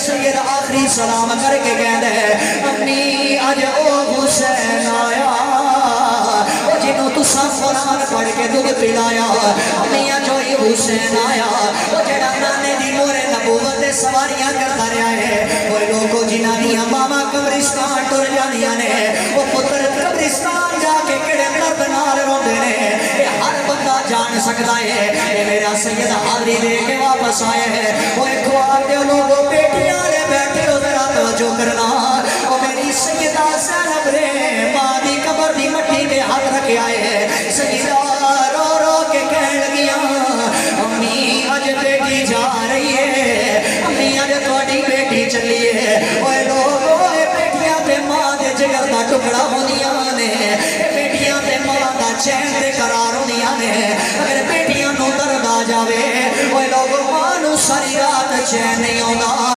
سید آخری سلام کر کے کہہ دے امی اج او حسین آیا جنہوں تساں قرآن پڑھ کے دودھ پلایا امی اج او حسین آیا جڑا نانے دی مورے نبوت سواریاں کرتا رہا ہے وہ لوگوں جنہاں دیاں ماما قبرستان ٹر جانیاں نے وہ پتر قبرستان جا کے کڑے درد نال روندے نے ہر بندہ جان سکتا ہے یہ میرا سید حاضری دے کے واپس آئے ہیں وہ ایک خواب دے لوگوں بیٹیاں لے بیٹھے ہو ذرا توجہ کرنا وہ میری سیدہ زینب رے ماں دی قبر دی مٹی پہ ہاتھ رکھے آئے ہیں سیدہ رو رو کے کہنے لگیاں امی اج بیٹی جا رہی ہے امی اج تھوڑی بیٹی چلی ہے وہ لوگوں بیٹیاں تے ماں دے جگر دا ٹکڑا ہوندیاں نے بیٹیاں تے ماں دا چین تے قرار ہوندیاں نے اگر بیٹیاں نو درد آ جاوے وہ لوگ ماں نو ساری رات چین نہیں آوندا